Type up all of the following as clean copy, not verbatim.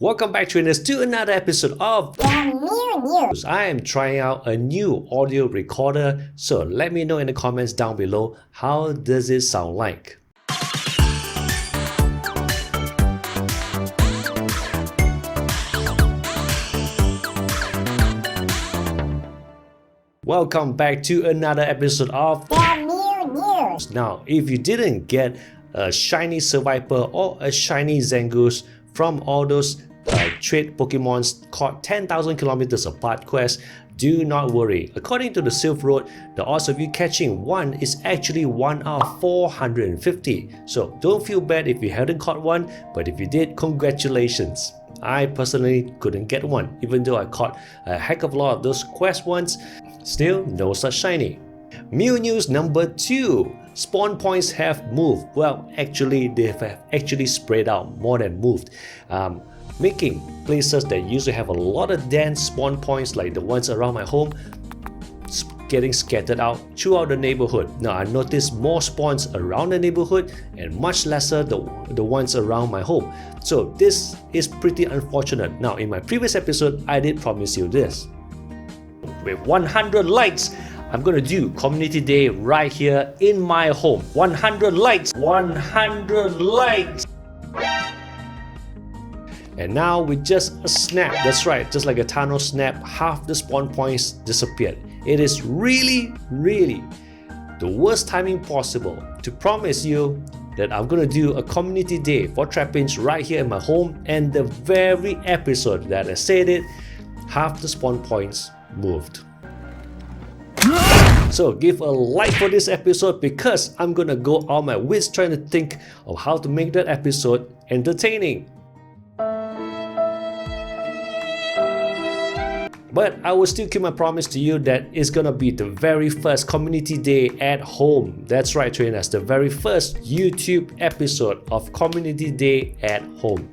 Welcome back, trainers, to another episode of The News. I am trying out a new audio recorder, so let me know in the comments down below how does it sound like. Welcome back to another episode of The News. Now, if you didn't get a shiny Survivor or a shiny Zangoose from all those trade Pokemons caught 10,000 kilometers apart quest, do not worry. According to the Silph Road, the odds of you catching one is actually 1 out of 450. So don't feel bad if you hadn't caught one, but if you did, congratulations. I personally couldn't get one, even though I caught a heck of a lot of those quest ones. Still, no such shiny. Mew news number 2. Spawn points have moved. Well, actually, they have actually spread out more than moved. Making places that used to have a lot of dense spawn points like the ones around my home getting scattered out throughout the neighborhood. Now I noticed more spawns around the neighborhood and much lesser the ones around my home. So this is pretty unfortunate. Now in my previous episode, I did promise you this. With 100 likes, I'm gonna do community day right here in my home. 100 likes! 100 likes! And now with just a snap, that's right, just like a Thanos snap, half the spawn points disappeared. It is really the worst timing possible to promise you that I'm gonna do a community day for Trappings right here in my home, and the very episode that I said it, half the spawn points moved. So give a like for this episode because I'm gonna go all my wits trying to think of how to make that episode entertaining. But I will still keep my promise to you that it's gonna be the very first community day at home. That's right, trainers, the very first YouTube episode of community day at home.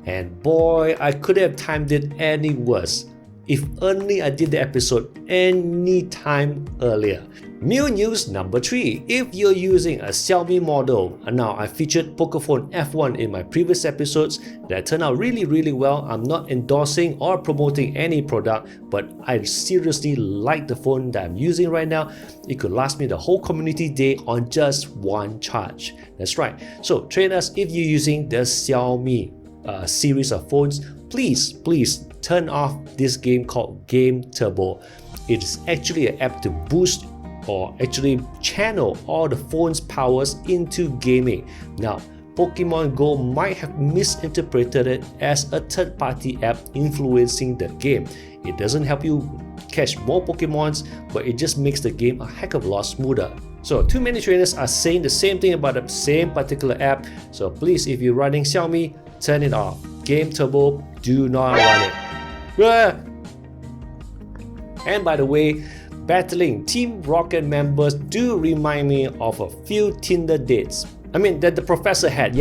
And boy, I could have timed it any worse. If only I did the episode any time earlier. Mew news number 3. If you're using a Xiaomi model, now I featured Poképhone F1 in my previous episodes that turned out really well. I'm not endorsing or promoting any product, but I seriously like the phone that I'm using right now. It could last me the whole community day on just one charge. That's right. So trainers, if you're using the Xiaomi series of phones, please turn off this game called Game Turbo. It is actually an app to boost or actually channel all the phone's powers into gaming. Now, Pokemon Go might have misinterpreted it as a third-party app influencing the game. It doesn't help you catch more Pokemons, but it just makes the game a heck of a lot smoother. So too many trainers are saying the same thing about the same particular app, so please, if you're running Xiaomi, turn it off. Game Turbo, do not run it. And by the way, battling Team Rocket members do remind me of a few Tinder dates. That the professor had,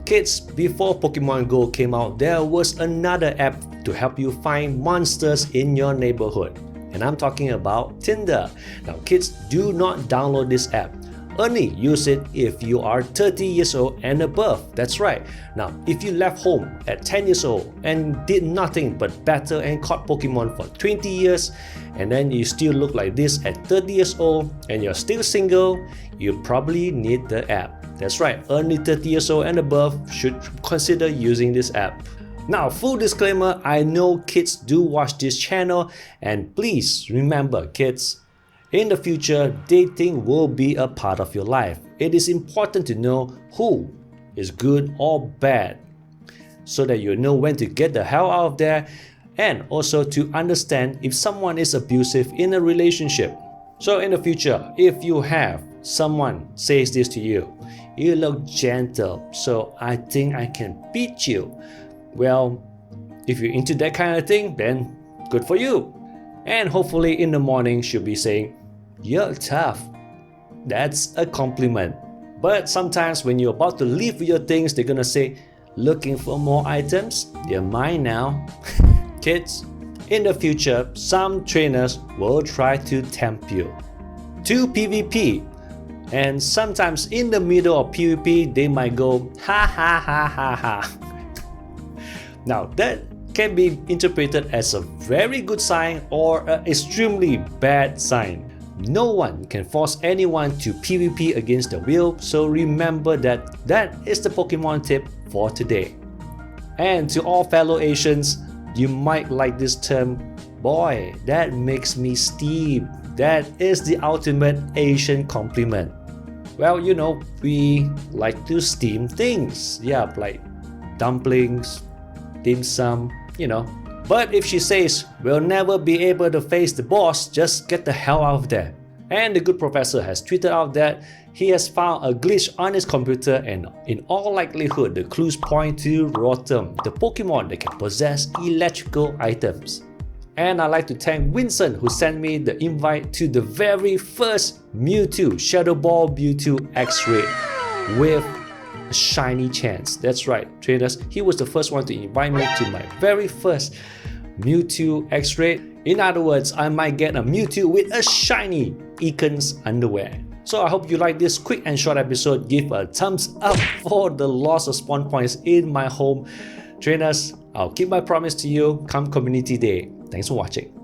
Kids, before Pokemon Go came out, there was another app to help you find monsters in your neighborhood. And I'm talking about Tinder. Now kids, do not download this app. Only use it if you are 30 years old and above. That's right. Now, if you left home at 10 years old and did nothing but battle and caught Pokemon for 20 years, and then you still look like this at 30 years old and you're still single, you probably need the app. That's right, only 30 years old and above should consider using this app. Now, full disclaimer, I know kids do watch this channel, and please remember, kids, in the future, dating will be a part of your life. It is important to know who is good or bad so that you know when to get the hell out of there, and also to understand if someone is abusive in a relationship. So in the future, if you have someone says this to you, you look gentle, so I think I can beat you. Well, if you're into that kind of thing, then good for you. And hopefully in the morning she'll be saying, "You're tough." That's a compliment. But sometimes when you're about to leave with your things, they're gonna say, "Looking for more items? They're mine now." Kids, in the future, some trainers will try to tempt you to PvP. And sometimes in the middle of PvP, they might go, "Ha ha ha ha ha." Now that can be interpreted as a very good sign or an extremely bad sign. No one can force anyone to PvP against their will, so remember that is the Pokemon tip for today. And to all fellow Asians, you might like this term, boy, that makes me steam. That is the ultimate Asian compliment. Well, you know, we like to steam things. Yeah, like dumplings, dim sum, you know. But if she says, we'll never be able to face the boss, just get the hell out of there. And the good professor has tweeted out that he has found a glitch on his computer, and in all likelihood the clues point to Rotom, the Pokemon that can possess electrical items. And I'd like to thank Vincent who sent me the invite to the very first Mewtwo, Shadow Ball Mewtwo X-Ray with a shiny chance. That's right, trainers, he was the first one to invite me to my very first Mewtwo X-Ray. In other words, I might get a Mewtwo with a shiny Econ's underwear. So I hope you like this quick and short episode. Give a thumbs up for the loss of spawn points in my home. Trainers, I'll keep my promise to you come community day. Thanks for watching.